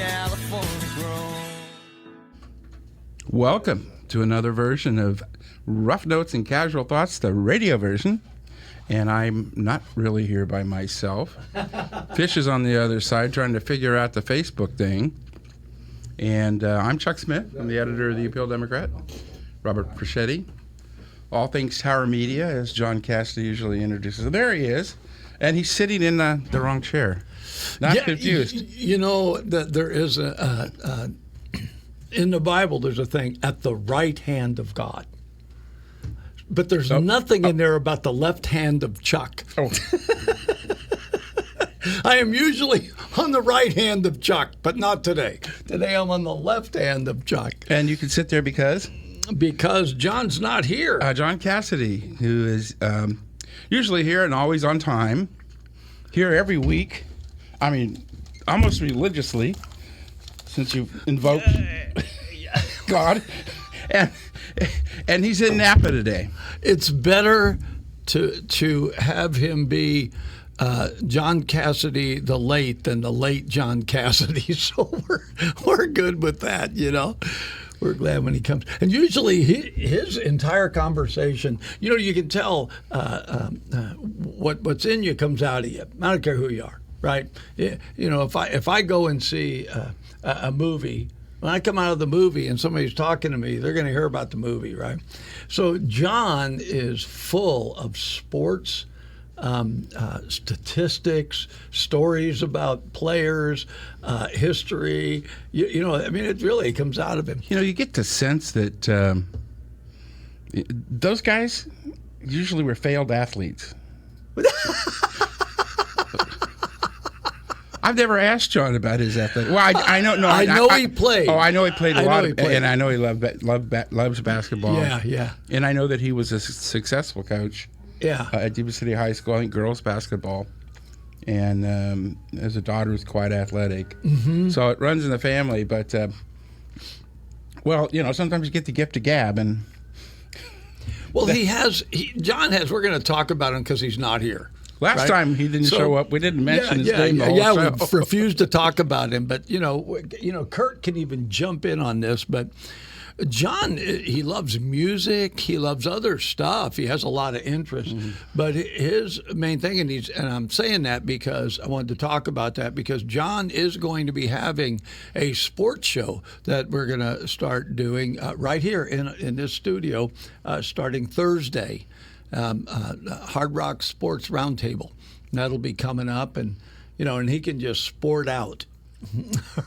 California grown. Welcome to another version of Rough Notes and Casual Thoughts, the radio version. And I'm not really here by myself. Fish is on the other side trying to figure out the Facebook thing. And I'm Chuck Smith. I'm the editor of the Appeal Democrat. Robert Preschetti. All things Tower Media, as John Cassidy usually introduces. There he is. And he's sitting in the wrong chair. Not confused. You know, there is in the Bible, there's a thing, at the right hand of God. But there's nothing in there about the left hand of Chuck. Oh. I am usually on the right hand of Chuck, but not today. Today I'm on the left hand of Chuck. And you can sit there because? Because John's not here. John Cassidy, who is usually here and always on time, here every week. I mean, almost religiously, since you've invoked God. And he's in Napa today. It's better to have him be John Cassidy the late than the late John Cassidy. So we're good with that, you know. We're glad when he comes. And usually his entire conversation, you know, you can tell what's in you comes out of you. I don't care who you are, right? You know, if I go and see a movie, when I come out of the movie and somebody's talking to me, they're going to hear about the movie, right? So John is full of sports, statistics, stories about players, history. You know, I mean, it really comes out of him. You know, you get the sense that those guys usually were failed athletes. I've never asked John about his athletics. Well, I know. No, I know he played. Oh, I know he played a lot, and I know he loves basketball. Yeah. And I know that he was a successful coach. Yeah. At Yuba City High School, I think girls basketball, and as a daughter was quite athletic. Mm-hmm. So it runs in the family. But well, you know, sometimes you get the gift of gab, and well, John has. We're going to talk about him because he's not here. Last time he didn't show up. We didn't mention his name the whole show. We refused to talk about him. But you know, Kurt can even jump in on this. But John, he loves music. He loves other stuff. He has a lot of interest. Mm-hmm. But his main thing, and I'm saying that because I wanted to talk about that because John is going to be having a sports show that we're going to start doing right here in this studio starting Thursday. Hard Rock Sports Roundtable. That'll be coming up, and you know, and he can just sport out,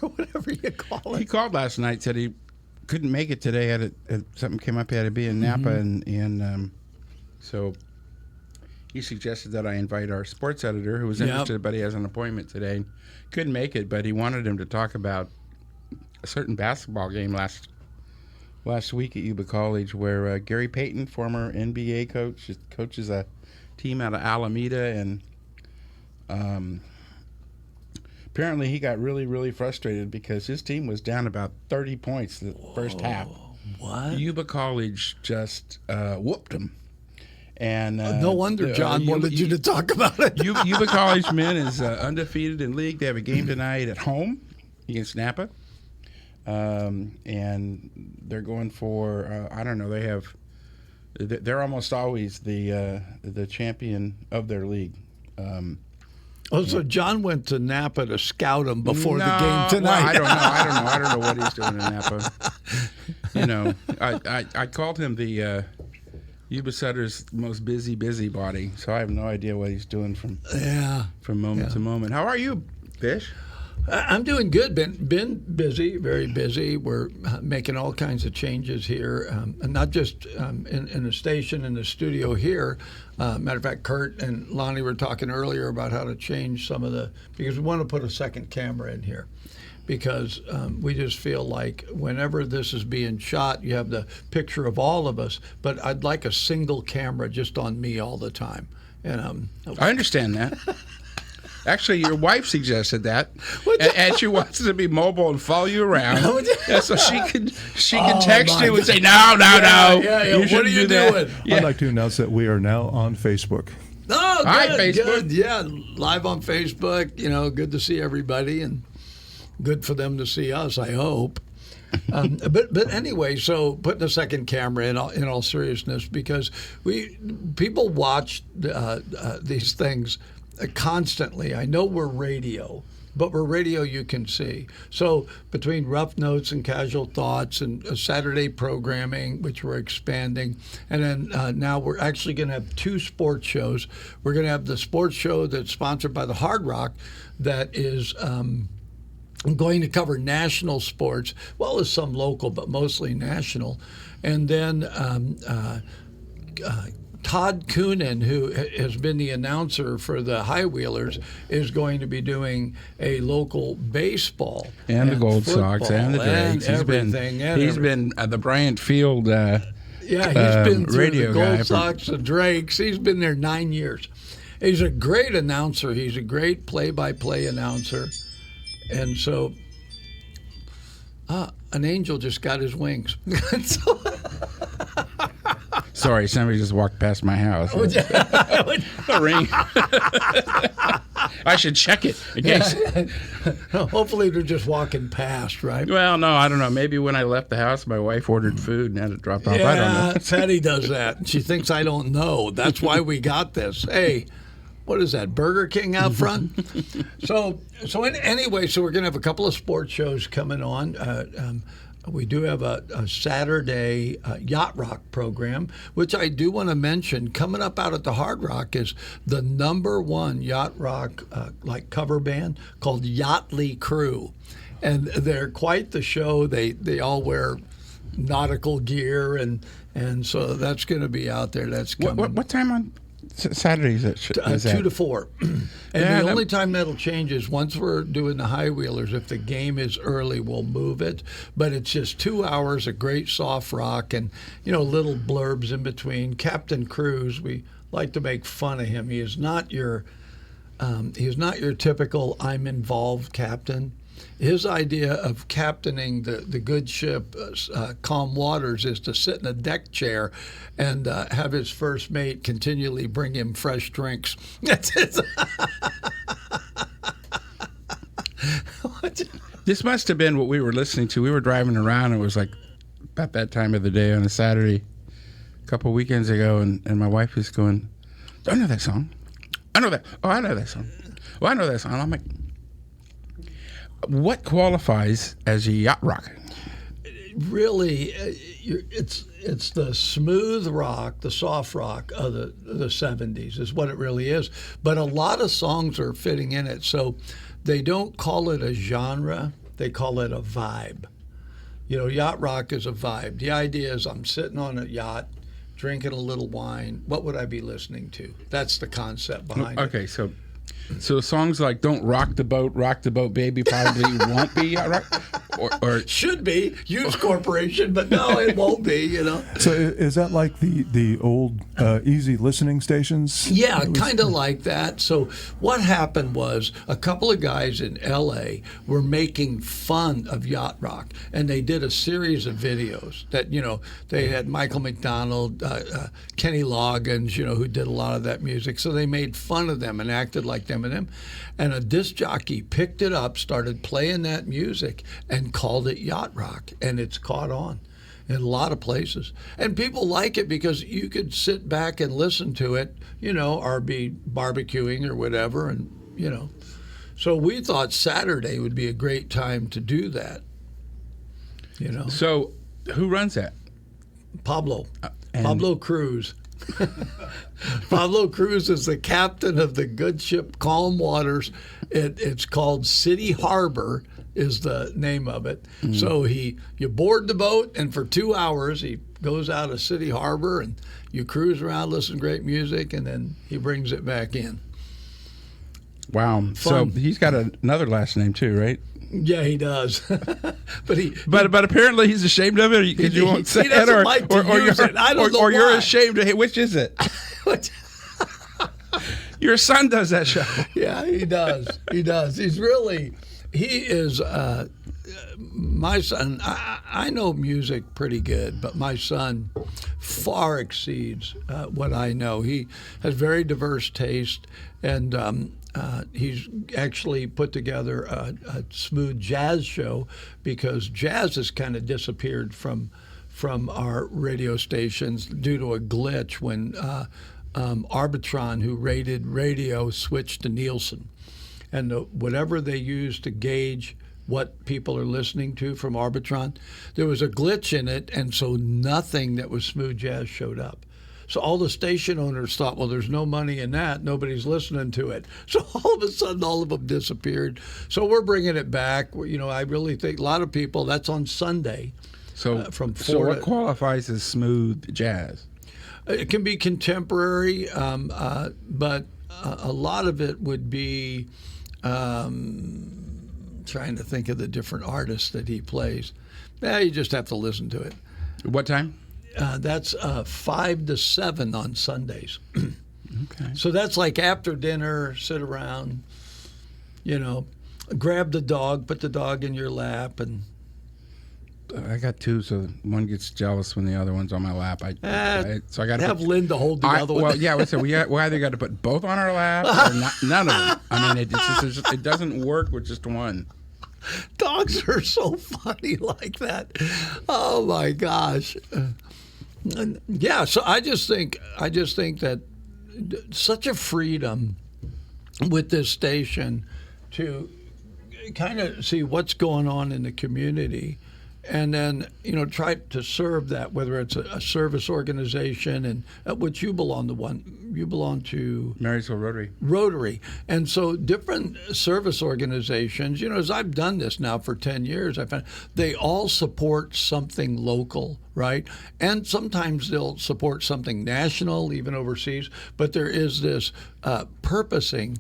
or whatever you call it. He called last night, said he couldn't make it today. Something came up, he had to be in Napa, and so he suggested that I invite our sports editor, who was interested, but he has an appointment today. Couldn't make it, but he wanted him to talk about a certain basketball game last week at Yuba College where Gary Payton, former NBA coach, coaches a team out of Alameda, and apparently he got really, really frustrated because his team was down about 30 points the first half. What? Yuba College just whooped him. And no wonder John wanted you to talk about it. Yuba College men is undefeated in league. They have a game tonight at home against Napa. And they're going for I don't know. They're almost always the champion of their league. So John went to Napa to scout him before the game tonight. Well, I don't know what he's doing in Napa. You know, I called him the Yuba Sutter's most busybody. So I have no idea what he's doing from moment to moment. How are you, Fish? I'm doing good. Been busy, very busy. We're making all kinds of changes here, and not just in the station, in the studio here. Matter of fact, Kurt and Lonnie were talking earlier about how to change some of because we want to put a second camera in here. Because we just feel like whenever this is being shot, you have the picture of all of us, but I'd like a single camera just on me all the time. And I understand that. Actually, your wife suggested that, and she wants to be mobile and follow you around, so she can text you and say, no. Yeah. What are you doing? I'd like to announce that we are now on Facebook. Oh, good, Hi, Facebook. good. Yeah, live on Facebook. You know, good to see everybody, and good for them to see us, I hope. But anyway, so putting a second camera in all seriousness, because people watch these things constantly. I know we're radio, but we're radio you can see. So between Rough Notes and Casual Thoughts and Saturday programming, which we're expanding, and then now we're actually going to have 2 sports shows. We're going to have the sports show that's sponsored by the Hard Rock that is going to cover national sports, well as some local, but mostly national. And then Todd Coonan, who has been the announcer for the High Wheelers, is going to be doing a local baseball and the Gold Sox and the Drakes. He's been the Bryant Field yeah, he's been through radio the Gold guy Sox, the Drakes. He's been there 9 years. He's a great announcer. He's a great play-by-play announcer. And so an angel just got his wings. Sorry, somebody just walked past my house. A ring. I should check it in case. Hopefully they're just walking past, right? Well, no, I don't know. Maybe when I left the house, my wife ordered food and had it dropped off. Yeah, I don't know. Patty does that. She thinks I don't know. That's why we got this. Hey, what is that, Burger King out front? Anyway, so we're going to have a couple of sports shows coming on. We do have a Saturday Yacht Rock program, which I do want to mention. Coming up out at the Hard Rock is the #1 Yacht Rock like cover band called Yachtly Crew, and they're quite the show. They all wear nautical gear, and so that's going to be out there. That's coming. What time on Saturdays is that? 2 to 4. And the only time that'll change is once we're doing the High Wheelers. If the game is early, we'll move it. But it's just 2 hours of great soft rock and, little blurbs in between. Captain Cruz, we like to make fun of him. He is not your typical I'm involved captain. His idea of captaining the good ship, Calm Waters, is to sit in a deck chair and have his first mate continually bring him fresh drinks. This must have been what we were listening to. We were driving around. It was like about that time of the day on a Saturday a couple of weekends ago, and my wife is going, I know that song. I know that. Oh, I know that song. Well, I know that song. And I'm like, what qualifies as a yacht rock? Really, it's the smooth rock, the soft rock of the 70s is what it really is. But a lot of songs are fitting in it. So they don't call it a genre, they call it a vibe. Yacht rock is a vibe. The idea is I'm sitting on a yacht, drinking a little wine. What would I be listening to? That's the concept behind it. Okay, so songs like "Don't Rock the Boat, Baby" probably won't be yacht rock, or should be Hughes Corporation, but no, it won't be. So is that like the old easy listening stations? Yeah, kind of like that. So what happened was a couple of guys in L.A. were making fun of yacht rock, and they did a series of videos that they had Michael McDonald, Kenny Loggins, who did a lot of that music. So they made fun of them and acted like them. And a disc jockey picked it up, started playing that music, and called it yacht rock, and it's caught on in a lot of places. And people like it because you could sit back and listen to it, or be barbecuing or whatever, and So we thought Saturday would be a great time to do that. So who runs that? Pablo Cruz. Pablo Cruz is the captain of the good ship Calm Waters. It's called City Harbor is the name of it. Mm-hmm. So you board the boat, and for 2 hours he goes out of City Harbor, and you cruise around, listen to great music, and then he brings it back in. Wow. Fun. So he's got another last name too, right? Yeah, he does. but apparently he's ashamed of it because you won't say it, or you're ashamed of it. Which is it? Your son does that show. Yeah, he does. He does. He is my son. I know music pretty good, but my son far exceeds what I know. He has very diverse taste, and he's actually put together a smooth jazz show because jazz has kind of disappeared from our radio stations due to a glitch when Arbitron, who rated radio, switched to Nielsen. And whatever they use to gauge what people are listening to from Arbitron, there was a glitch in it, and so nothing that was smooth jazz showed up. So all the station owners thought, well, there's no money in that. Nobody's listening to it. So all of a sudden, all of them disappeared. So we're bringing it back. I really think a lot of people, that's on Sunday. So, from so 4 what to, qualifies as smooth jazz? it can be contemporary, but a lot of it would be trying to think of the different artists that he plays. You just have to listen to it. What time? That's 5 to 7 on Sundays. Okay. So that's like after dinner, sit around, grab the dog, put the dog in your lap, and I got two, so one gets jealous when the other one's on my lap. So I got to have Linda hold the other one. Well, yeah. So we either got to put both on our lap or none of them. I mean, it doesn't work with just one. Dogs are so funny like that. Oh my gosh. Yeah. So I just think that such a freedom with this station to kind of see what's going on in the community, and then try to serve that, whether it's a service organization, and which you belong to Marysville Rotary. And so different service organizations, as I've done this now for 10 years, I found they all support something local, right? And sometimes they'll support something national, even overseas, but there is this purposing.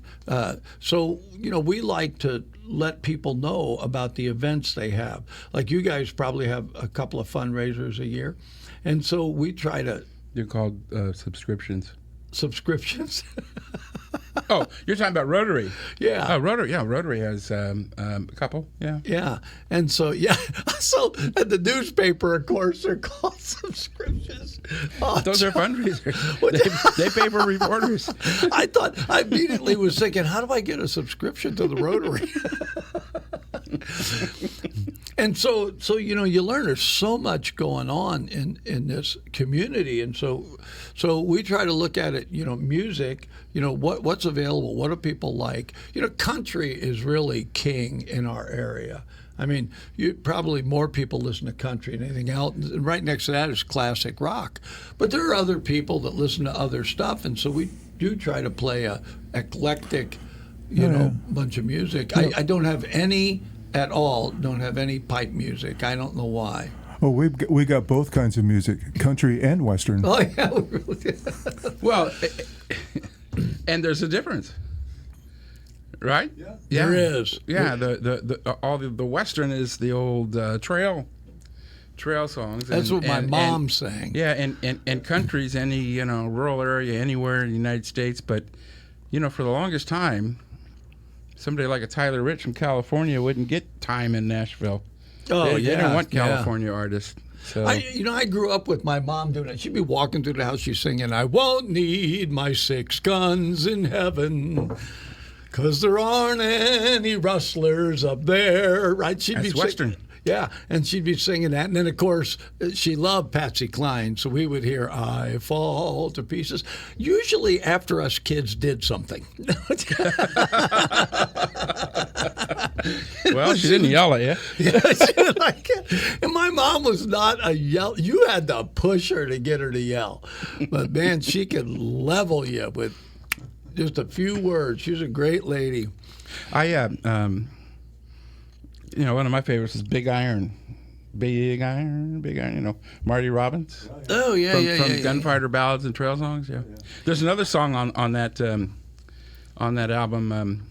So we like to let people know about the events they have. Like you guys probably have a couple of fundraisers a year. And so we try to... They're called subscriptions. Subscriptions? Oh, you're talking about Rotary. Yeah. Oh, Rotary. Yeah, Rotary has a couple. Yeah. Yeah. And so, so at the newspaper, of course, they're called subscriptions. Oh, Those are fundraisers. They pay for reporters. I immediately was thinking, how do I get a subscription to the Rotary? And so you learn there's so much going on in this community, and so we try to look at it. Music. What's available. What do people like? Country is really king in our area. I mean, probably more people listen to country than anything else. And right next to that is classic rock. But there are other people that listen to other stuff, and so we do try to play a eclectic, bunch of music. I don't have any at all. Don't have any pipe music. I don't know why. Oh, we got both kinds of music, country and western. Oh yeah, we really did. Well, and there's a difference, right? Yeah. There is. Yeah, the western is the old trail songs. That's what my mom sang. Yeah, and country's any rural area anywhere in the United States, but for the longest time, somebody like a Tyler Rich from California wouldn't get time in Nashville. Oh, They didn't want California artists. So. I grew up with my mom doing it. She'd be walking through the house, she's singing, "I won't need my 6 guns in heaven, 'cause there aren't any rustlers up there," right? That's Western. Yeah, and she'd be singing that. And then, of course, she loved Patsy Cline, so we would hear, "I fall to pieces," usually after us kids did something. Well, she didn't yell at you. Yeah, she didn't like it. And my mom was not a yell. You had to push her to get her to yell. But, man, she could level you with just a few words. She was a great lady. One of my favorites is Big Iron. Big Iron, Marty Robbins. Oh, yeah, From Gunfighter Ballads and Trail Songs, yeah. There's another song on that album.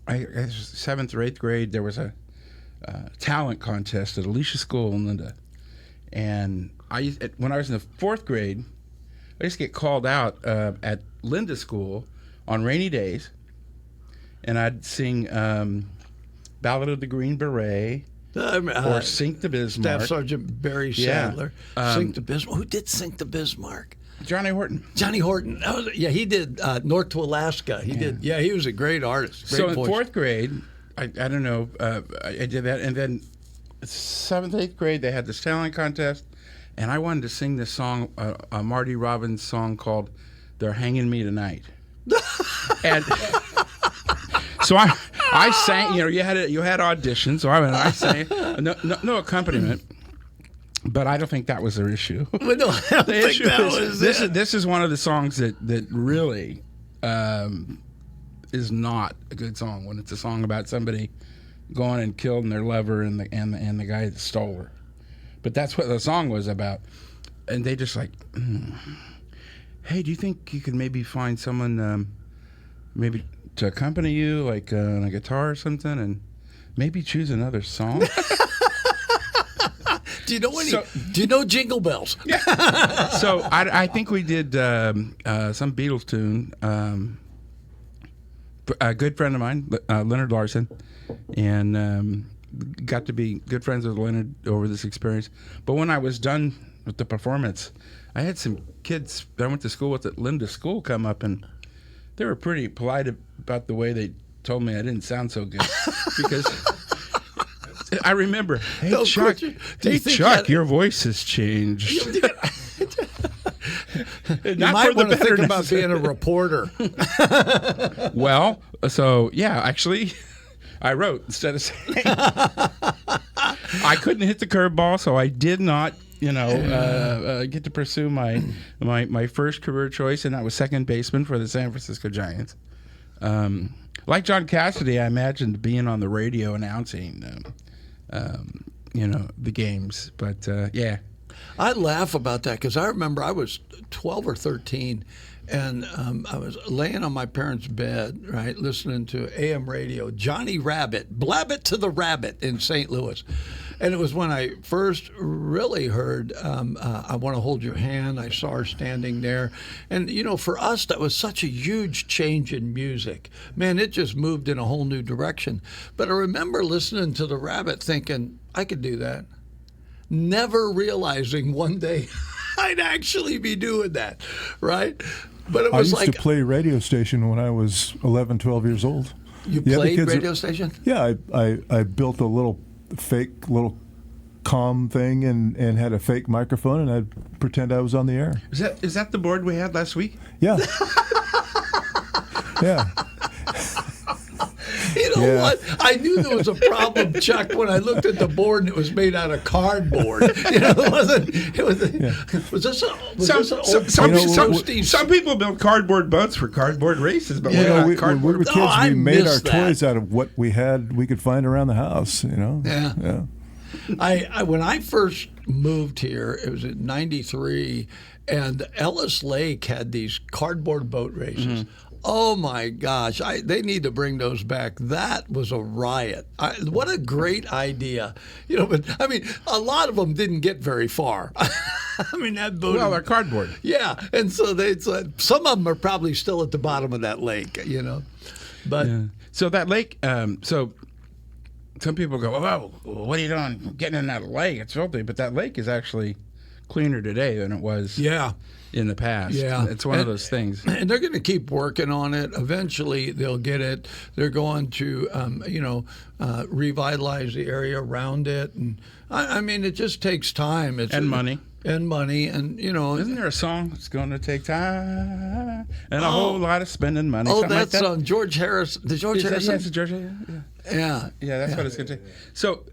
I guess 7th or 8th grade, there was a talent contest at Alicia School in Linda. And when I was in the 4th grade, I used to get called out at Linda School on rainy days, and I'd sing Ballad of the Green Beret, or Sink the Bismarck. Staff Sergeant Barry Sadler. Sink the Bismarck. Who did Sink the Bismarck? Johnny Horton. Johnny Horton. He did North to Alaska. He did. Yeah, he was a great artist. Great So voice. in 4th grade, I don't know, I did that. And then 7th, 8th grade, they had this talent contest. And I wanted to sing this song, a Marty Robbins song called "They're Hanging Me Tonight." And so I sang. You had auditions. So I sang. No accompaniment. But I don't think that was their issue. But no, I don't The think issue that is was this. it. This is one of the songs that really is not a good song when it's a song about somebody going and killing their lover and the guy that stole her. But that's what the song was about. And they just like, hey, do you think you could maybe find someone maybe to accompany you, like on a guitar or something, and maybe choose another song? Do you know Do you know Jingle Bells? So I think we did some Beatles tune. A good friend of mine, Leonard Larson, and got to be good friends with Leonard over this experience. But when I was done with the performance, I had some kids that I went to school with at Linda School come up, and they were pretty polite about the way they told me I didn't sound so good. Because I remember, hey, No, Chuck, Christian, do you think Chuck, that- your voice has changed. You Not might for the want to better think about being a reporter. Well, so yeah, actually, I wrote instead of saying. I couldn't hit the curveball, so I did not, get to pursue my first career choice, and that was second baseman for the San Francisco Giants. Like John Cassidy, I imagined being on the radio announcing, the games. But yeah. I laugh about that because I remember I was 12 or 13, and I was laying on my parents' bed, right, listening to AM radio, Johnny Rabbit, Blab It to the Rabbit in St. Louis. And it was when I first really heard I Want to Hold Your Hand. I saw her standing there. And, for us, that was such a huge change in music. Man, it just moved in a whole new direction. But I remember listening to the Rabbit thinking, I could do that. Never realizing one day I'd actually be doing that, right? But it I was used like to play radio station when I was 11, 12 years old. you Yeah, the played kids are- radio station? Yeah, I built a little fake little comm thing and had a fake microphone, and I'd pretend I was on the air. Is that the board we had last week? Yeah. Yeah. You know Yeah. what? I knew there was a problem, Chuck, when I looked at the board and it was made out of cardboard. It wasn't. It was. Was this a? Was this an old Some people build cardboard boats for cardboard races, but Yeah. we're You know, not when cardboard. we were kids, I we made our miss that. toys out of what we could find around the house. Yeah. Yeah. I when I first moved here, it was in '93, and Ellis Lake had these cardboard boat races. Oh my gosh! They need to bring those back. That was a riot. What a great idea, But I mean, a lot of them didn't get very far. I mean, that boat. Well, they're cardboard. Yeah, and so some of them are probably still at the bottom of that lake. But So that lake. So some people go, "Oh, what are you doing? Getting in that lake? It's filthy." But that lake is actually cleaner today than it was yeah. in the past. Yeah. It's one of those things. And they're going to keep working on it. Eventually, they'll get it. They're going to, revitalize the area around it. And I mean, it just takes time. And money. And money. And, Isn't there a song? It's going to take time and a whole lot of spending money. oh, something like that's that? George Harris. The George Is that, Harrison? yes, Georgia. Yeah, Yeah. that's what it's going to take. So,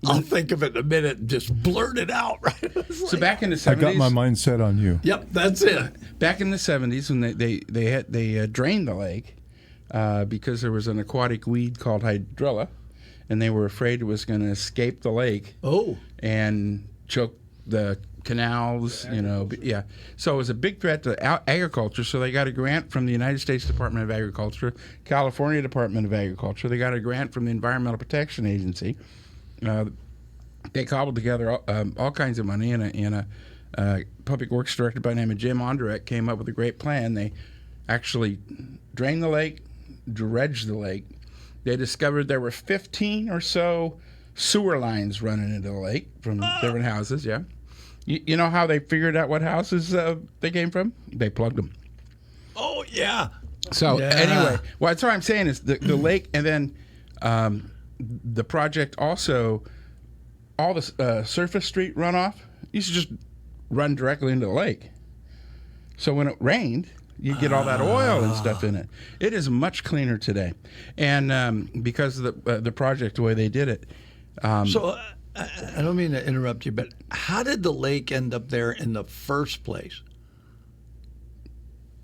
I'll think of it in a minute and just blurt it out, right? It's so like- back in the 70s. I got my mind set on you. Yep, that's it. Back in the 70s, when they drained the lake because there was an aquatic weed called hydrilla, and they were afraid it was going to escape the lake Oh. and choke the canals. Yeah. So it was a big threat to agriculture. So they got a grant from the United States Department of Agriculture, California Department of Agriculture. They got a grant from the Environmental Protection Agency. They cobbled together all kinds of money, and a public works director by the name of Jim Onderek came up with a great plan. They actually drained the lake, dredged the lake. They discovered there were 15 or so sewer lines running into the lake from different houses, yeah. You know how they figured out what houses they came from? They plugged them. Oh yeah. So Yeah. anyway, that's what I'm saying is the lake, and then the project also, all the surface street runoff used to just run directly into the lake. So when it rained, you get all that oil and stuff in it. It is much cleaner today, and because of the project, the way they did it. So I don't mean to interrupt you, but how did the lake end up there in the first place?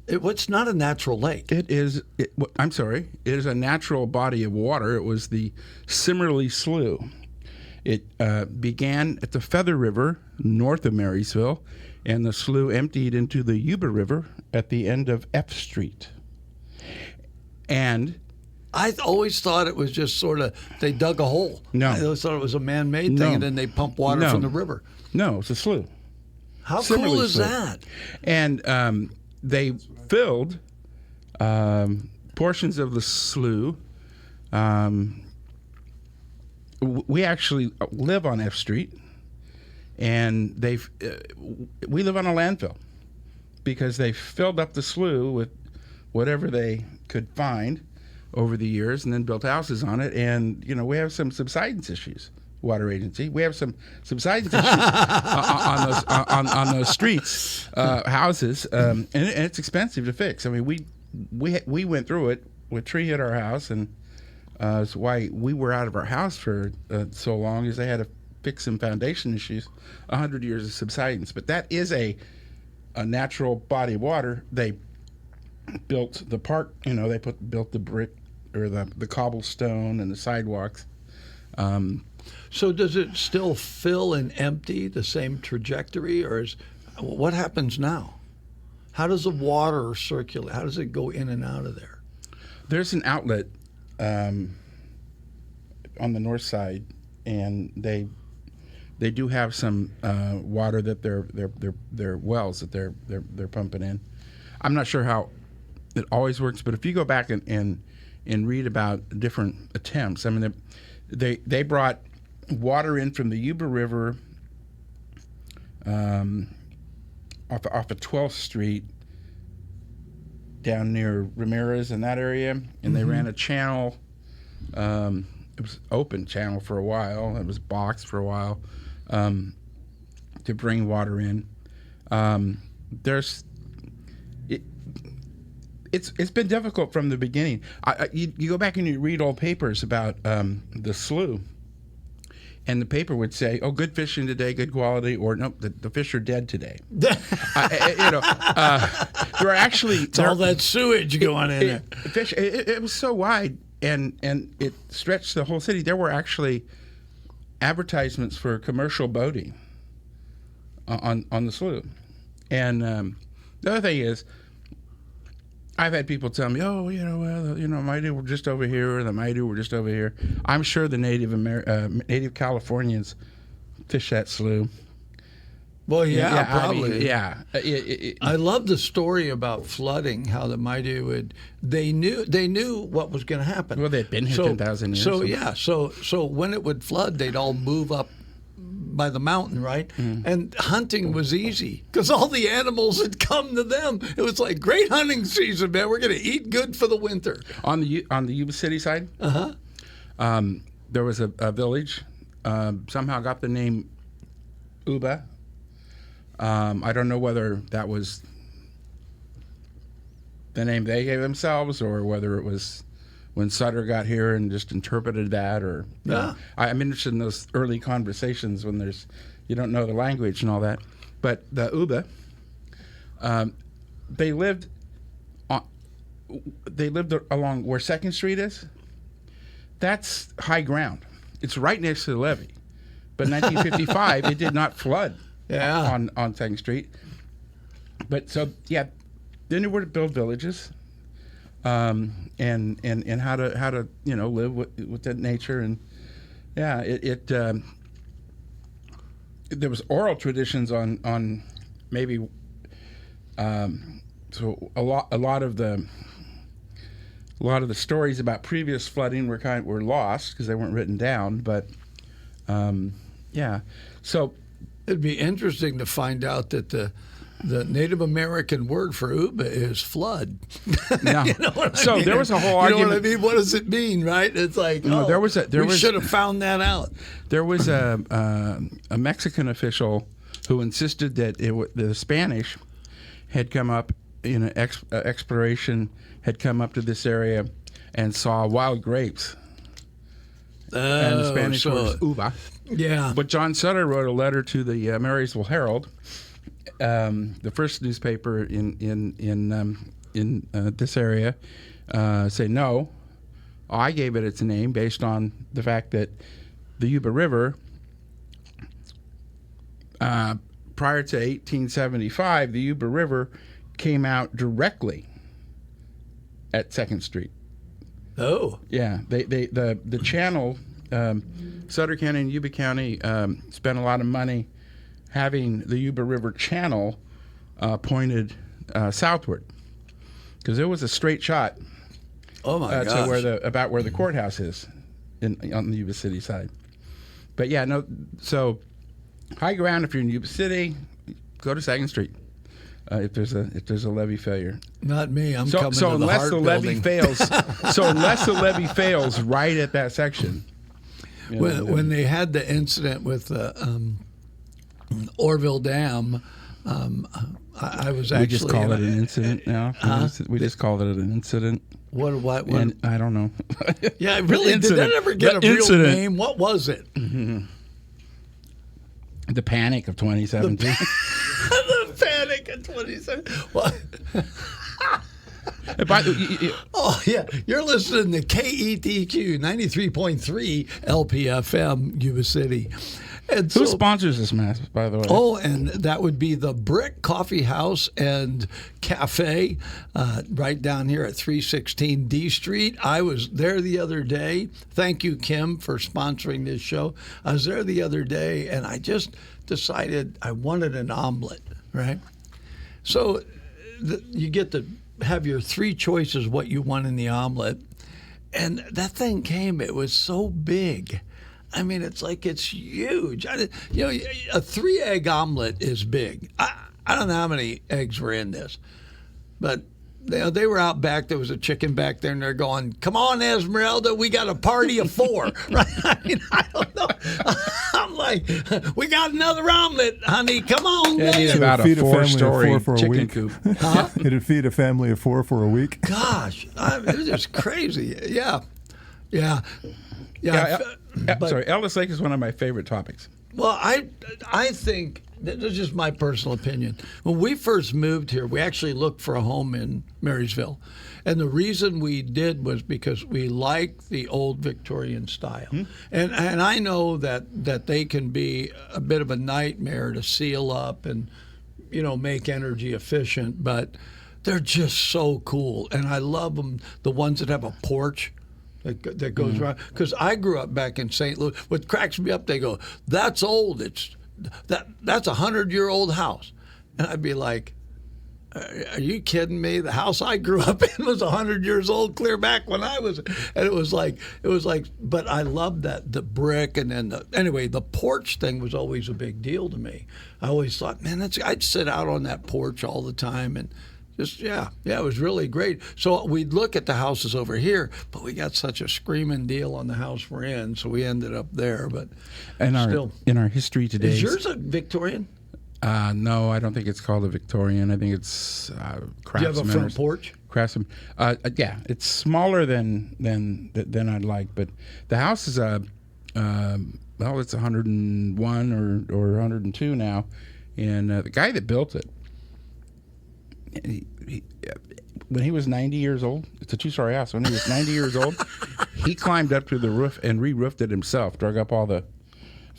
It's not a natural lake. It is. I'm sorry. It is a natural body of water. It was the Simmerly Slough. It began at the Feather River north of Marysville, and the slough emptied into the Yuba River at the end of F Street. And I always thought it was just sort of they dug a hole. No. I always thought it was a man-made No. thing, and then they pump water No. from the river. no, it's a slough. How Simmerly cool is Slough. that? And they filled portions of the slough. We actually live on F Street, and we live on a landfill because they filled up the slough with whatever they could find over the years, and then built houses on it. And we have some subsidence issues. Water Agency, we have some subsidence issues on those streets, houses, and it's expensive to fix. I mean, we went through it. A tree hit our house, and that's why we were out of our house for so long, is they had to fix some foundation issues. 100 years of subsidence, but that is a natural body of water. They built the park. They built the brick or the cobblestone and the sidewalks. So does it still fill and empty the same trajectory, or what happens now? How does the water circulate? How does it go in and out of there? There's an outlet on the north side, and they do have some water that their wells that they're pumping in. I'm not sure how it always works, but if you go back and read about different attempts, I mean they brought water in from the Yuba River off of 12th Street down near Ramirez in that area, and they ran a channel. It was open channel for a while. It was boxed for a while to bring water in. It's been difficult from the beginning. You go back and you read old papers about the slough, and the paper would say, "Oh, good fishing today, good quality," or "No, the fish are dead today." There are actually All that sewage going in there. fish. It was so wide, and it stretched the whole city. There were actually advertisements for commercial boating on the slough. And the other thing is, I've had people tell me, "Oh, Maidu were just over here, or the Maidu were just over here." I'm sure the native Californians fish that slough. Well, yeah, I mean, probably. yeah. I love the story about flooding. How the Maidu would they knew what was going to happen. Well, they'd been here 10,000 years. So when it would flood, they'd all move up by the mountain, right? Mm-hmm. And hunting was easy because all the animals had come to them. It was like great hunting season, man. We're going to eat good for the winter. On the Yuba City side, there was a village. Somehow got the name Uba. I don't know whether that was the name they gave themselves or whether it was when Sutter got here and just interpreted that, or I'm interested in those early conversations when you don't know the language and all that. But the Uba, they lived along where 2nd Street is. That's high ground. It's right next to the levee. But in 1955, it did not flood on 2nd Street. But so then they were to build villages. And how to live with that nature, and there was oral traditions on maybe so a lot of the stories about previous flooding were lost because they weren't written down, but so It'd be interesting to find out that the Native American word for Uba is flood. Yeah. You know what I So mean? there was a whole You argument. know what I mean? What does it mean, right? It's like, No, we should have found that out. There was a Mexican official who insisted that the Spanish had come up in an exploration, had come up to this area and saw wild grapes. And the Spanish word was uva. Yeah. But John Sutter wrote a letter to the Marysville Herald, the first newspaper in this area, say no. I gave it its name based on the fact that the Yuba River, prior to 1875, the Yuba River came out directly at 2nd Street. Oh. Yeah, the channel, Sutter County and Yuba County spent a lot of money having the Yuba River channel pointed southward, because there was a straight shot Oh my to gosh. about where the courthouse is on the Yuba City side. But yeah, no. So high ground if you're in Yuba City, go to 2nd Street. If there's a levee failure. Not me. I'm So coming to the unless Hart the levee building. fails, unless the levee fails right at that section. You know, When they had the incident with Orville Dam, I was actually. we just call it an incident now. We just call it an incident. What? And I don't know. Yeah, really. Did that incident. ever get a The real incident. name? What was it? The panic of 2017. The Panic in 27. What? Oh, yeah. You're listening to KETQ 93.3 LPFM, Yuba City. And Who so, sponsors this mess, by the way? oh, and that would be the Brick Coffee House and Cafe right down here at 316 D Street. I was there the other day. Thank you, Kim, for sponsoring this show. I was there the other day, and I just decided I wanted an omelet, right? So you get to have your 3 choices what you want in the omelet. And that thing came, it was so big. I mean, it's huge. A 3-egg omelet is big. I don't know how many eggs were in this, but they were out back. There was a chicken back there, and they're going, "Come on, Esmeralda, we got a party of 4." Right? I mean, I don't know. I'm like, "We got another omelet, honey. Come on, Yeah, baby." it's about a Feed a family of 4-story 4 for a chicken week. coop. It'd feed a family of 4 for a week. Gosh, it was just crazy. Yeah. But- Sorry, Ellis Lake is one of my favorite topics. Well, I think this is just my personal opinion. When we first moved here, we actually looked for a home in Marysville, and the reason we did was because we like the old Victorian style, and I know that they can be a bit of a nightmare to seal up and make energy efficient, but they're just so cool, and I love them. The ones that have a porch that goes around, because I grew up back in St. Louis. What cracks me up, they go, "That's old. That's a 100-year-old house," and I'd be like, "Are you kidding me? The house I grew up in was 100 years old, clear back when I was." And it was like. But I loved that the brick, and then the porch thing was always a big deal to me. I always thought, man, I'd sit out on that porch all the time and. It was really great. So we'd look at the houses over here, but we got such a screaming deal on the house we're in, so we ended up there. But In still, our history today, is yours a Victorian? no, I don't think it's called a Victorian. I think it's Do you have Craftsman. a front porch? Craftsman. Yeah, it's smaller than I'd like, but the house is it's 101 or 102 now, and the guy that built it. When he was 90 years old, it's a 2-story house. When he was 90 years old, he climbed up to the roof and re-roofed it himself. Dug up all the.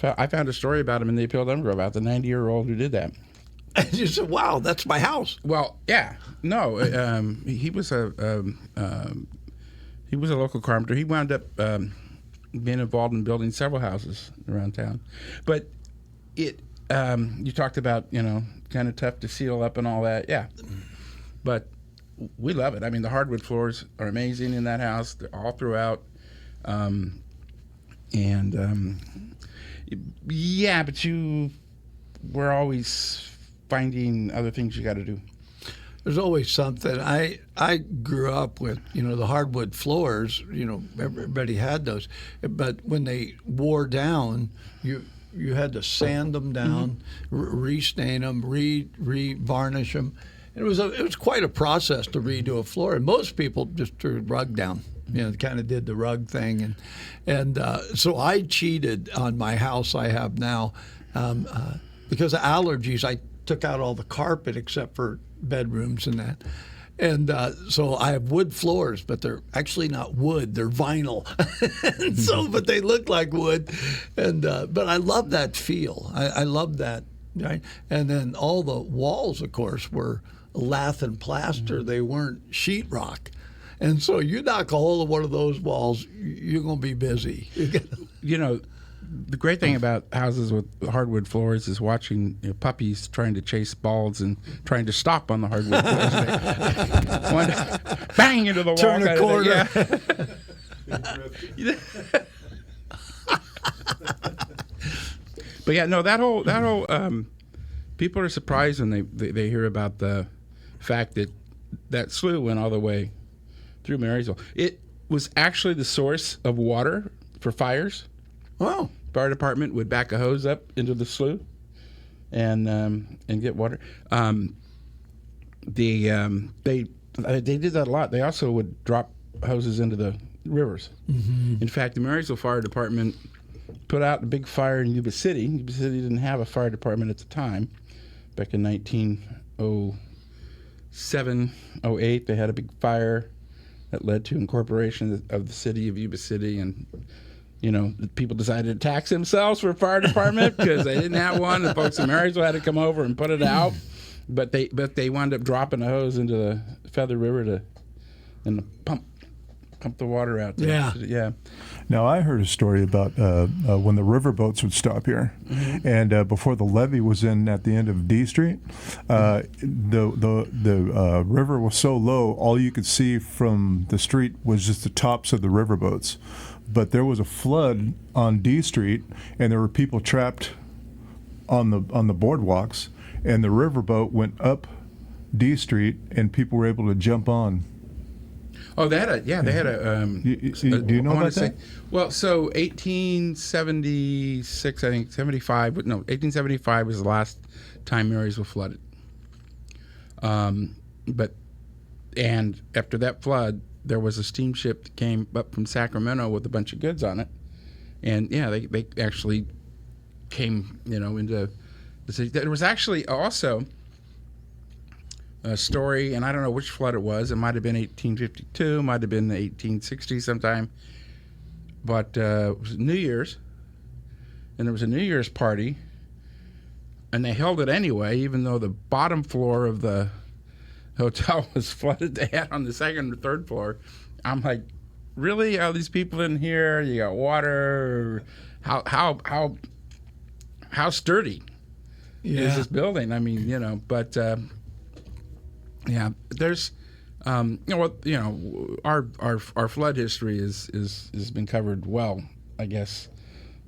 I found a story about him in the Appeal Denver about the 90-year-old who did that. And you said, "Wow, that's my house." Well, yeah, no, he was a local carpenter. He wound up being involved in building several houses around town, but you talked about kind of tough to seal up and all that, yeah. But we love it. I mean, the hardwood floors are amazing in that house. They're all throughout. Yeah, but we're always finding other things you got to do. There's always something. I grew up with, the hardwood floors, everybody had those. But when they wore down, you had to sand them down, restain them, re-varnish them. It was quite a process to redo a floor. And most people just threw a rug down, kind of did the rug thing. And so I cheated on my house I have now. Because of allergies, I took out all the carpet except for bedrooms and that. And so I have wood floors, but they're actually not wood; they're vinyl. And so, but they look like wood. And but I love that feel. I love that. Right. And then all the walls, of course, were lath and plaster. They weren't sheetrock. And so you knock a hole in one of those walls, you're going to be busy. The great thing about houses with hardwood floors is watching puppies trying to chase balls and trying to stop on the hardwood floors. One bang into the wall. Turn a corner. But yeah, no, that whole people are surprised when they hear about the fact that slough went all the way through Marysville. It was actually the source of water for fires. Wow. Fire department would back a hose up into the slough and get water. They did that a lot. They also would drop hoses into the rivers. Mm-hmm. In fact, the Marysville Fire Department put out a big fire in Yuba City. Yuba City didn't have a fire department at the time. Back in 1907, 08, they had a big fire that led to incorporation of the city of Yuba City, and people decided to tax themselves for a fire department because they didn't have one. The folks in Marysville had to come over and put it out, but they wound up dropping a hose into the Feather River and pump the water out there. Yeah. Now, I heard a story about when the riverboats would stop here, and before the levee was in at the end of D Street, the river was so low, all you could see from the street was just the tops of the riverboats. But there was a flood on D Street, and there were people trapped on the boardwalks, and the riverboat went up D Street, and people were able to jump on. Oh, they had a. Do you know about that? Well, so 1876, I think 1875 was the last time Marysville flooded. And after that flood, there was a steamship that came up from Sacramento with a bunch of goods on it, and they actually came into the city. There was actually also a story, and I don't know which flood it was. It might have been 1852, might have been 1860 sometime, but it was New Year's, and there was a New Year's party, and they held it anyway, even though the bottom floor of the hotel was flooded. They had on the second or third floor. I'm like, really? All these people in here? You got water? How sturdy is this building? I mean, but there's our flood history has been covered well, I guess,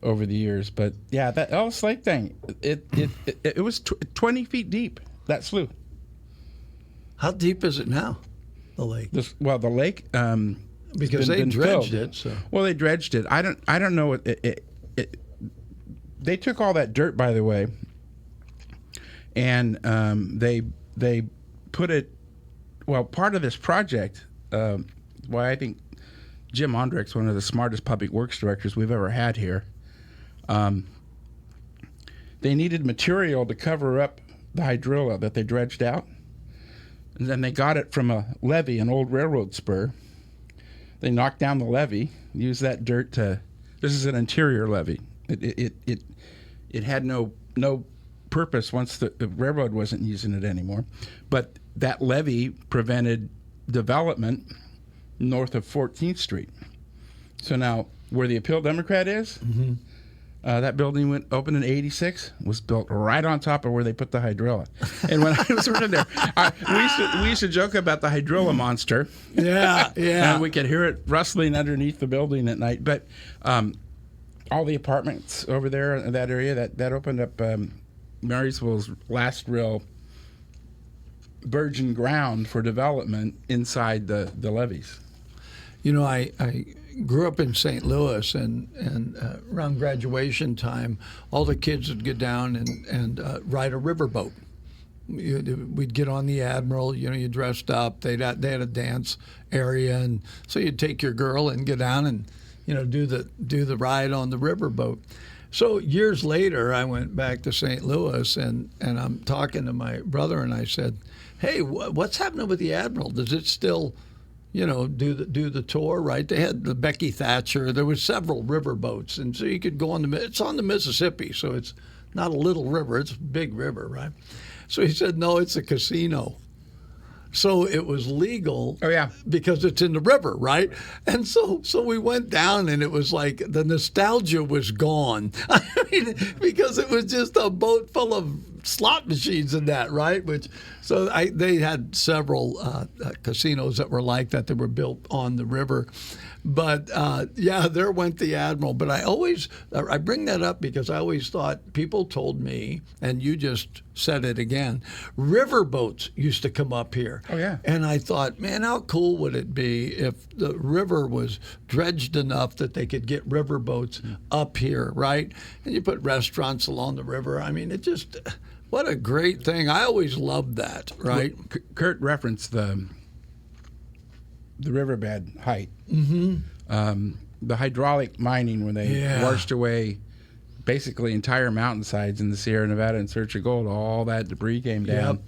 over the years. But yeah, that Ellis Lake thing, it was 20 feet deep, that slough. How deep is it now, the lake? The lake, because they dredged it. So. Well, they dredged it. I don't know what they took all that dirt, by the way, and they put it. Well, part of this project, why I think Jim Ondrick's one of the smartest public works directors we've ever had here. They needed material to cover up the hydrilla that they dredged out. And then they got it from a levee, an old railroad spur. They knocked down the levee, used that dirt to. This is an interior levee. It had no purpose once the railroad wasn't using it anymore. But that levee prevented development north of 14th Street. So now, where the Appeal Democrat is, that building opened in '86, was built right on top of where they put the hydrilla. And when I was working there, we used to joke about the hydrilla monster. Yeah. And we could hear it rustling underneath the building at night. But all the apartments over there in that area, that opened up Marysville's last real virgin ground for development inside the levees. You know, I grew up in St. Louis, and around graduation time, all the kids would get down and ride a riverboat. We'd get on the Admiral. You know, you dressed up. They had a dance area, and so you'd take your girl and get down and, you know, do the ride on the riverboat. So years later, I went back to St. Louis, and I'm talking to my brother, and I said, "Hey, what's happening with the Admiral? Does it still, you know, do the tour?" Right? They had the Becky Thatcher. There was several river boats, and so you could go on it's on the Mississippi, so it's not a little river; it's a big river, right? So he said, "No, it's a casino." So it was legal. Oh, yeah. Because it's in the river, right? And so we went down, and it was like the nostalgia was gone. I mean, because it was just a boat full of slot machines and that, right? They had several casinos that were like that were built on the river. But yeah, there went the Admiral. But I bring that up because I always thought, people told me, and you just said it again, river boats used to come up here. Oh, yeah. And I thought, man, how cool would it be if the river was dredged enough that they could get river boats up here, right? And you put restaurants along the river. I mean, what a great thing. I always loved that, right? Well, Kurt referenced the riverbed height. The hydraulic mining, when they washed away basically entire mountainsides in the Sierra Nevada in search of gold, all that debris came down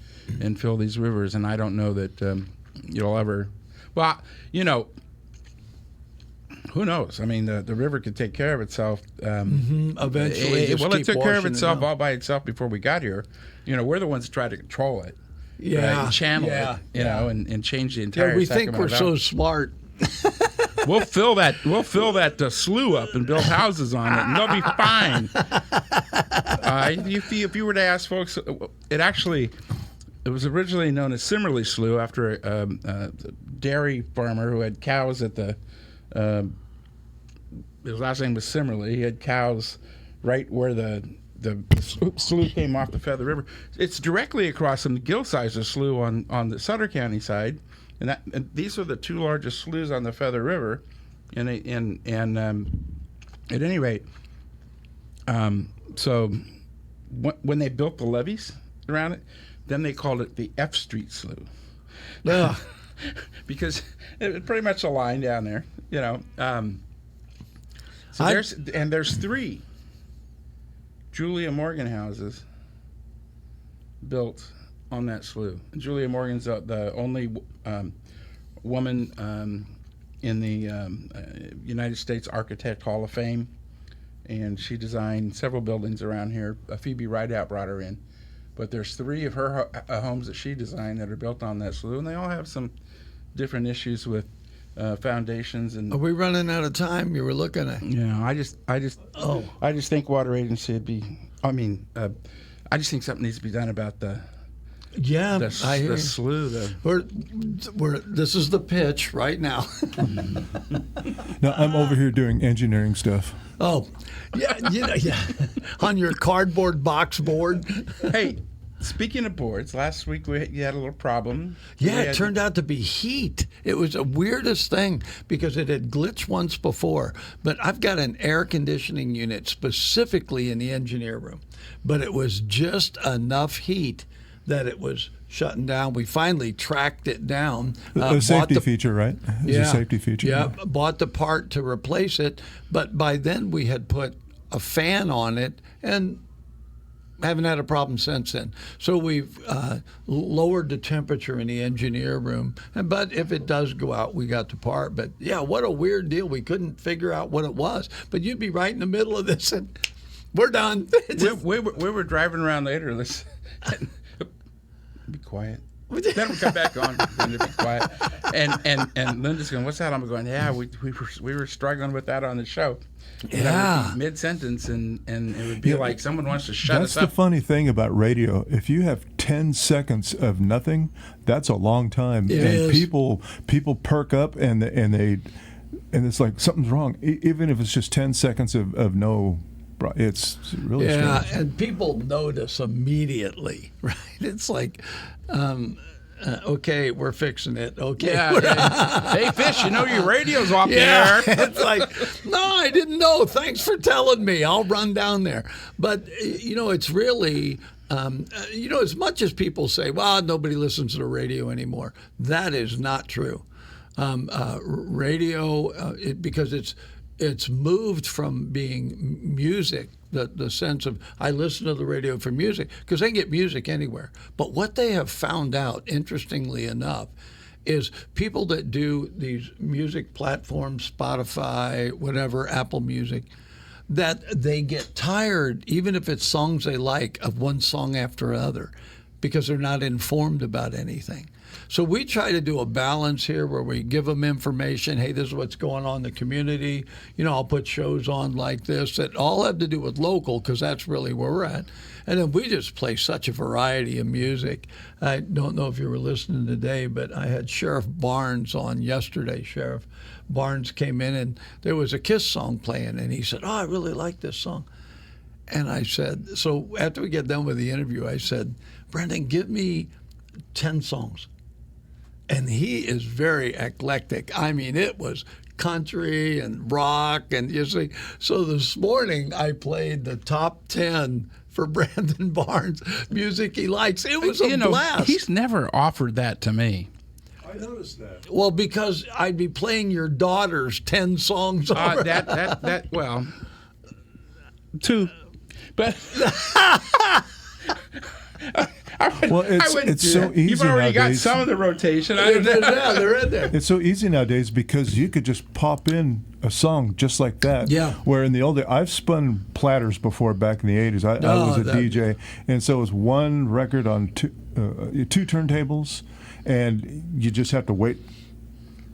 and filled these rivers. And I don't know that you'll ever, well, you know, who knows? I mean, the river could take care of itself. Eventually, it took care of itself all by itself before we got here. You know, we're the ones that tried to control it. Yeah, right? And channel it, you know, and change the entire. Yeah, we think we're so smart. We'll fill that slough up and build houses on it, and they'll be fine. If you were to ask folks, it was originally known as Simmerly Slough after a dairy farmer who had cows at the. His last name was Simmerly. He had cows right where the slough came off the Feather River. It's directly across from the Gil-Sizer Slough on the Sutter County side. And these are the two largest sloughs on the Feather River, and at any rate, so when they built the levees around it, then they called it the F Street Slough, because it was pretty much a line down there, you know. So there's 3 Julia Morgan houses built on that slough. And Julia Morgan's the only woman in the United States Architect Hall of Fame, and she designed several buildings around here. Phoebe Rideout brought her in, but there's 3 of her homes that she designed that are built on that slough, and they all have some different issues with foundations. And are we running out of time? You were looking at. Yeah, I just think Water Agency would be. I mean, I just think something needs to be done about the slough. This is the pitch right now. No, I'm over here doing engineering stuff. Oh, yeah. On your cardboard box board. Hey, speaking of boards, last week you had a little problem. Yeah, it turned out to be heat. It was the weirdest thing because it had glitched once before. But I've got an air conditioning unit specifically in the engineer room. But it was just enough heat that it was shutting down. We finally tracked it down. A safety feature, right? It's a safety feature. Yeah, bought the part to replace it. But by then we had put a fan on it and haven't had a problem since then. So we've lowered the temperature in the engineer room. But if it does go out, we got the part. But yeah, what a weird deal. We couldn't figure out what it was. But you'd be right in the middle of this and we're done. We were driving around later. Be quiet. Then we come back on and be quiet. And Linda's going, "What's that?" I'm going, "Yeah, we were struggling with that on the show." Yeah. Mid sentence, and it would be like someone wants to shut us up. That's the funny thing about radio. If you have 10 seconds of nothing, that's a long time. It is. People perk up and it's like something's wrong, even if it's just 10 seconds of no It's really Yeah, strange. and people notice immediately, right? It's like, okay, we're fixing it. Okay. Yeah. Hey, Fish, you know your radio's off Yeah, the air. it's like, no, I didn't know. Thanks for telling me. I'll run down there. But, it's really, as much as people say, well, nobody listens to the radio anymore, that is not true. Radio, because it's moved from being music, the sense of I listen to the radio for music, because they can get music anywhere. But what they have found out, interestingly enough, is people that do these music platforms, Spotify, whatever, Apple Music, that they get tired, even if it's songs they like, of one song after another, because they're not informed about anything. So we try to do a balance here where we give them information. Hey, this is what's going on in the community. I'll put shows on like this that all have to do with local, because that's really where we're at. And then we just play such a variety of music. I don't know if you were listening today, but I had Sheriff Barnes on yesterday. Sheriff Barnes came in and there was a Kiss song playing, and he said, "Oh, I really like this song." And I said, so after we get done with the interview, I said, "Brendan, give me 10 songs." And he is very eclectic. I mean, it was country and rock, and you see. So this morning I played the top 10 for Brandon Barnes, music he likes. It was a blast. He's never offered that to me. I noticed that. Well, because I'd be playing your daughter's 10 songs. Well, 2. But Well, I wouldn't it's do so that. easy You've already nowadays. got some of the rotation. They're in there. It's so easy nowadays because you could just pop in a song just like that. Yeah. Where in the old days, I've spun platters before back in the 80s. I was a DJ. And so it was one record on two turntables, and you just have to wait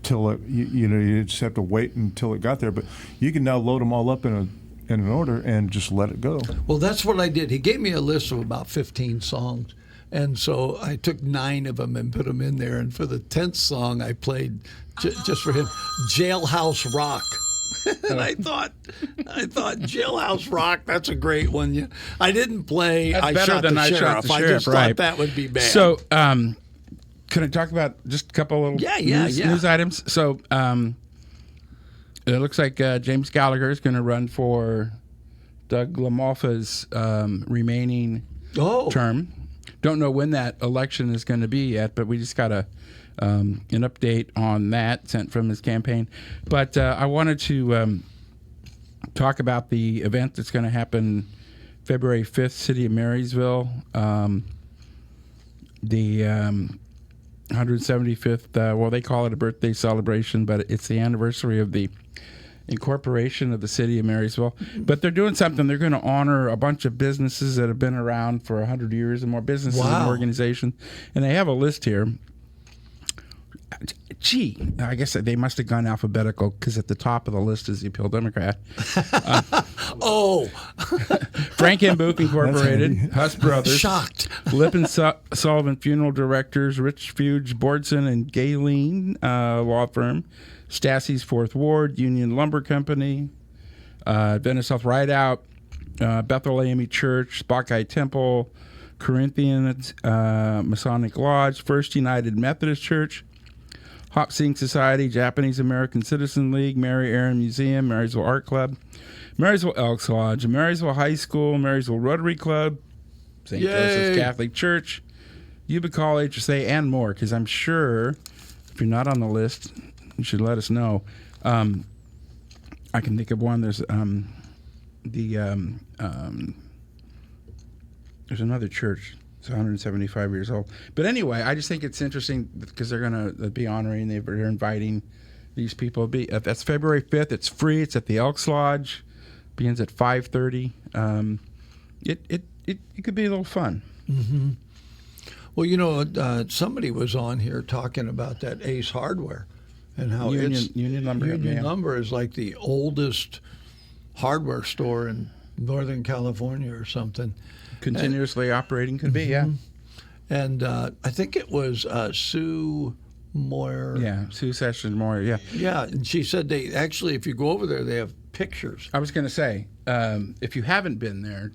till it, you just have to wait until it got there. But you can now load them all up in an order and just let it go. Well, that's what I did. He gave me a list of about 15 songs. And so I took 9 of them and put them in there. And for the 10th song, I played just for him, Jailhouse Rock. And I thought, Jailhouse Rock, that's a great one. Yeah. I didn't play That's I better Shot than the I Shot Sheriff. the I Sheriff, just right. thought that would be bad. So, can I talk about just a couple little news items? So, it looks like James Gallagher is going to run for Doug LaMalfa's remaining term. Don't know when that election is going to be yet, but we just got an update on that sent from his campaign. But I wanted to talk about the event that's going to happen February 5th, City of Marysville. The 175th, well, they call it a birthday celebration, but it's the anniversary of the incorporation of the City of Marysville. But they're doing something. They're going to honor a bunch of businesses that have been around for 100 years and more, businesses and organizations. And they have a list here. Gee, I guess they must have gone alphabetical, because at the top of the list is the Appeal Democrat. Frank M. Booth Incorporated, Huss Brothers, Shocked. Lip and Sullivan Funeral Directors, Rich Fuge, Bordson and Galen Law Firm, Stassie's Fourth Ward, Union Lumber Company, Venice Health Rideout, Bethel AME Church, Bacchae Temple, Corinthian Masonic Lodge, First United Methodist Church, Hop Sing Society, Japanese American Citizen League, Mary Aaron Museum, Marysville Art Club, Marysville Elks Lodge, Marysville High School, Marysville Rotary Club, St. Joseph's Catholic Church, Yuba College, HSA, and more, because I'm sure if you're not on the list, you should let us know. I can think of one. There's there's another church. It's 175 years old. But anyway, I just think it's interesting because they're going to be honoring, they're inviting these people. That's February 5th. It's free. It's at the Elks Lodge. Begins at 5:30. It could be a little fun. Mm-hmm. Well, somebody was on here talking about that Ace Hardware and how Union Lumber. Union Lumber is like the oldest hardware store in Northern California or something. Continuously operating could be, yeah. And I think it was Sue Moyer. Yeah, Sue Sessions Moyer, yeah. Yeah, and she said they actually, if you go over there, they have pictures. I was going to say, if you haven't been there,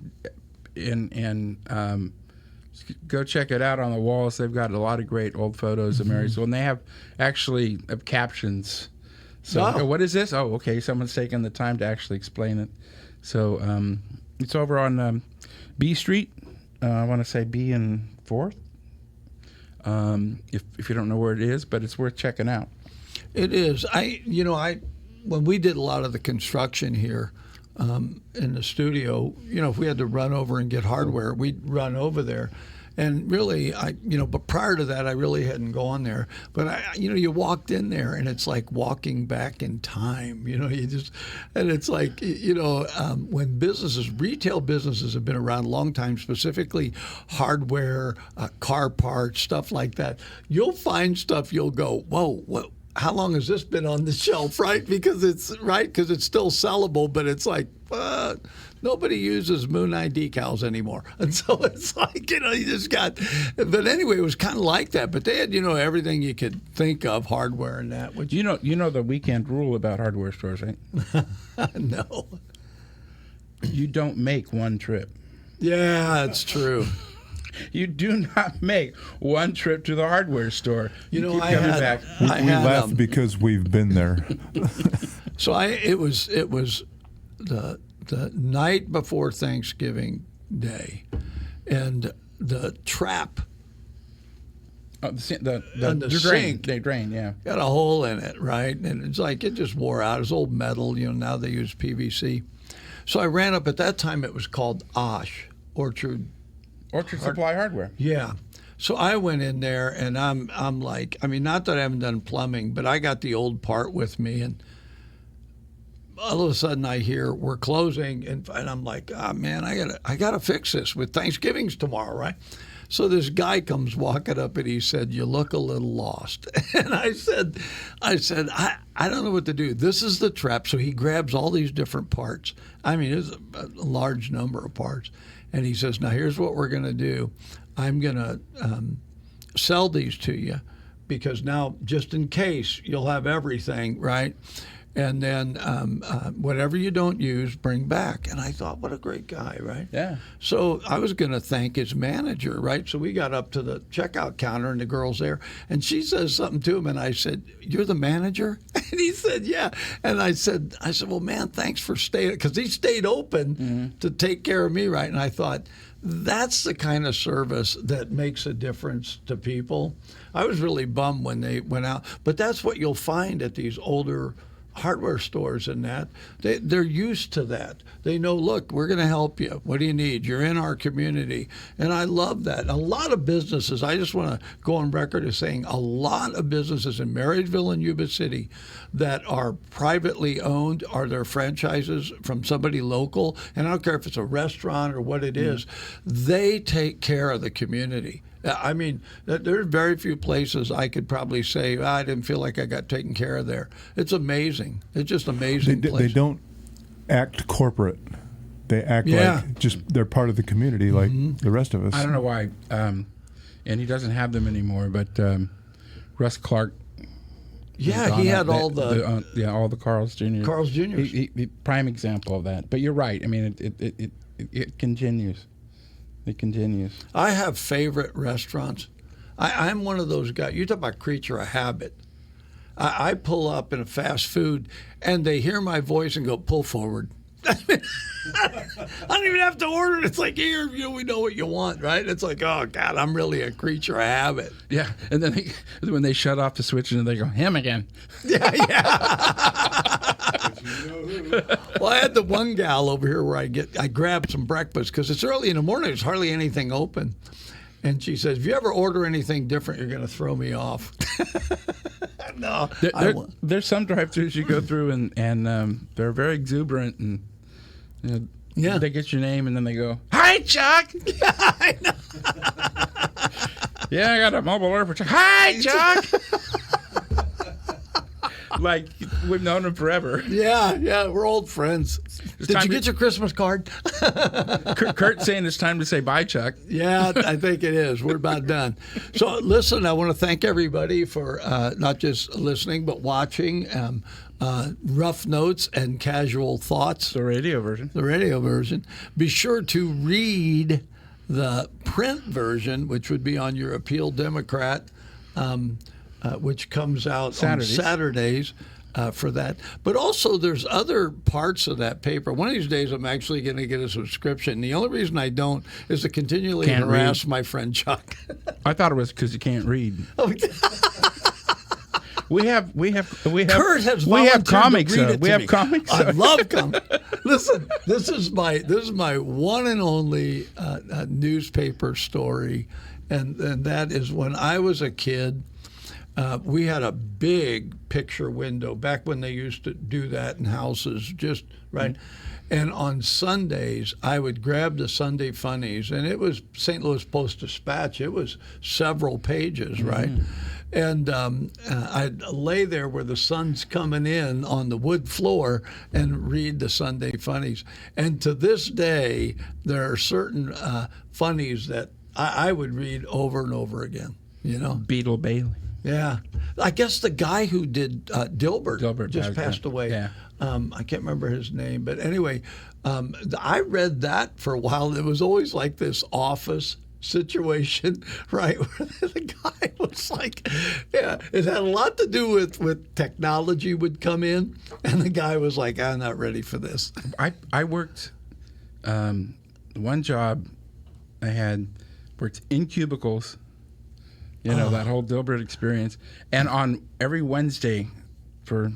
go check it out on the walls. They've got a lot of great old photos of Marysville, and they have actually captions. So, Wow. what is this? Oh, okay, someone's taken the time to actually explain it. So, it's over on B Street. I want to say B and 4th. If you don't know where it is, but it's worth checking out. It is. When we did a lot of the construction here in the studio, if we had to run over and get hardware, we'd run over there. And really, but prior to that, I really hadn't gone there. But you walked in there, and it's like walking back in time. And it's like, when retail businesses have been around a long time, specifically hardware, car parts, stuff like that, you'll find stuff you'll go, whoa, what? How long has this been on the shelf, right? Because it's still sellable, but it's like nobody uses Moon Eye decals anymore, and so it's like you just got. But anyway, it was kind of like that. But they had everything you could think of, hardware and that. Which You know the weekend rule about hardware stores, right? no, You don't make one trip. yeah, that's true. You do not make one trip to the hardware store. You keep coming back. We I had, laugh because we've been there. So it was the night before Thanksgiving Day, and the trap Oh, the And the drain. sink. They drain, yeah. got a hole in it, right? And it's like it just wore out. It's old metal, now they use PVC. So I ran up. At that time, it was called Osh, Orchard. Orchard Supply Hardware. Yeah. So I went in there, and I'm like, not that I haven't done plumbing, but I got the old part with me, and all of a sudden I hear we're closing, and I'm like, oh man, I gotta fix this with Thanksgiving's tomorrow, right? So this guy comes walking up, and he said, "You look a little lost." And I said, I don't know what to do. This is the trap. So he grabs all these different parts. It's a large number of parts. And he says, now here's what we're going to do. I'm going to sell these to you because now, just in case, you'll have everything, right? And then whatever you don't use, bring back. And I thought, what a great guy, right? Yeah. So I was going to thank his manager, right? So we got up to the checkout counter, and the girl's there, and she says something to him, and I said, "You're the manager?" And he said, "Yeah." And I said, "Well, man, thanks for staying," because he stayed open to take care of me, right? And I thought, that's the kind of service that makes a difference to people. I was really bummed when they went out, but that's what you'll find at these older hardware stores and that. They're used to that. They know, look, we're going to help you. What do you need? You're in our community. And I love that. A lot of businesses, I just want to go on record as saying a lot of businesses in Marysville and Yuba City that are privately owned are their franchises from somebody local. And I don't care if it's a restaurant or what it is, they take care of the community. There's very few places I could probably say, I didn't feel like I got taken care of there. It's amazing. It's just amazing place. They don't act corporate. They act like just they're part of the community like the rest of us. I don't know why, and he doesn't have them anymore, but Russ Clark. Yeah, he had all the all the Carl's Jr. Carl's Jr.'s. He prime example of that. But you're right. It continues. It continues. I have favorite restaurants. I'm one of those guys. You talk about creature of habit. I pull up in a fast food, and they hear my voice and go, pull forward. I don't even have to order it. It's like, here, we know what you want, right? It's like, oh, God, I'm really a creature of habit. Yeah, and then when they shut off the switch, and they go, him again. Yeah. Well, I had the one gal over here where I grabbed some breakfast because it's early in the morning. There's hardly anything open. And she says, if you ever order anything different, you're going to throw me off. No. There's some drive-thrus you go through, and they're very exuberant, and Yeah. they get your name, and then they go, hi, Chuck. Yeah, I know. Yeah, I got a mobile order for Chuck. Hi, Chuck. Like, we've known him forever. Yeah, we're old friends. It's Did time you to- get your Christmas card? Kurt saying it's time to say bye, Chuck. Yeah, I think it is. We're about done. So, listen, I want to thank everybody for not just listening, but watching Rough Notes and Casual Thoughts, The radio version. the radio version. Be sure to read the print version, which would be on your Appeal Democrat, which comes out Saturdays. on Saturdays. For that, but also there's other parts of that paper. One of these days, I'm actually going to get a subscription. The only reason I don't is to continually Can't harass read. my friend Chuck. I thought it was because you can't read. Oh, We have Kurt has we have volunteered to comics. read though. it We to have me. comics. I though. love comics. Listen, this is my one and only newspaper story, and that is when I was a kid. We had a big picture window back when they used to do that in houses, just right. And on Sundays, I would grab the Sunday Funnies, and it was St. Louis Post-Dispatch. It was several pages, right? And I'd lay there where the sun's coming in on the wood floor and read the Sunday Funnies. And to this day, there are certain funnies that I would read over and over again, you know? Beetle Bailey. Yeah, I guess the guy who did Dilbert, Dilbert just died, passed yeah. away. Yeah. I can't remember his name, but anyway, I read that for a while. It was always like this office situation, right? Where the guy was like, yeah, it had a lot to do with technology would come in, and the guy was like, I'm not ready for this. I worked one job I had worked in cubicles. You know, that whole Dilbert experience. And on every Wednesday, for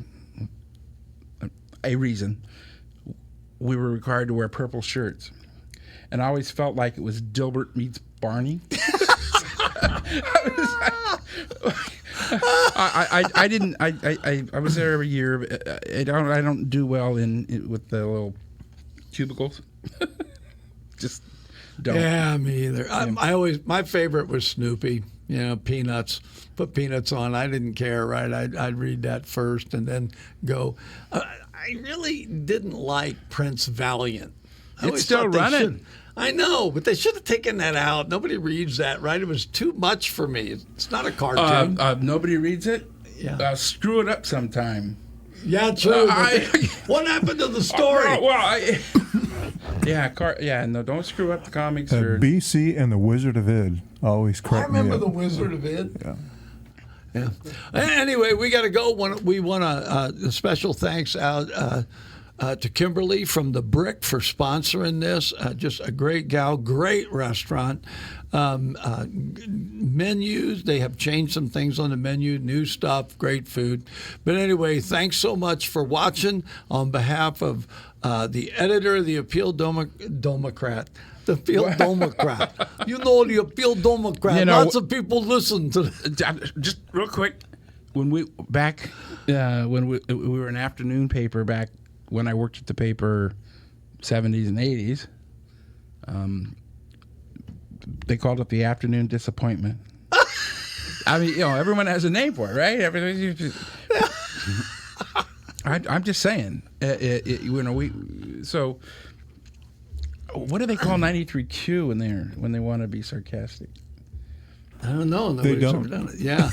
a reason, we were required to wear purple shirts. And I always felt like it was Dilbert meets Barney. I was there every year. I don't do well with the little cubicles. Just don't. Yeah, me either. I always, my favorite was Snoopy. You know, Peanuts. Put Peanuts on. I didn't care, right? I'd read that first and then go. I really didn't like Prince Valiant. I It's always still thought they running. should- I know, but they should have taken that out. Nobody reads that, right? It was too much for me. It's not a cartoon. Nobody reads it. Yeah. Screw it up sometime. Yeah, true. but I- what happened to the story? No, don't screw up the comics. And Or, BC and the Wizard of Id always I crack me remember up. the Wizard of Id. Yeah. Yeah. Anyway, we got to go. We want a special thanks out to Kimberly from The Brick for sponsoring this. Just a great gal, great restaurant. Menus, they have changed some things on the menu, new stuff, great food. But anyway, thanks so much for watching. On behalf of the editor of the Appeal Democrat. The Appeal Democrat. You know the Appeal Democrat. You know- Lots of people listen to that. just real quick, when we were an afternoon paper back when I worked at the paper, 70s and 80s. They called it the afternoon disappointment. I mean, you know, everyone has a name for it, right? I'm just saying. You know, so what do they call 93Q when they want to be sarcastic? I don't know. They Nobody's don't. ever done it. Yeah.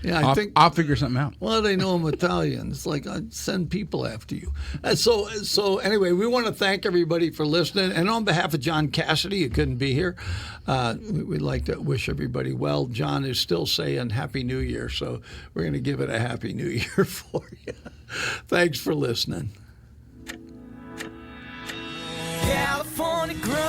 Yeah, I think. I'll figure something out. Well, they know I'm Italian. It's like I'd send people after you. So anyway, we want to thank everybody for listening. And on behalf of John Cassidy, who couldn't be here, we'd like to wish everybody well. John is still saying Happy New Year, so we're going to give it a Happy New Year for you. Thanks for listening. California grown.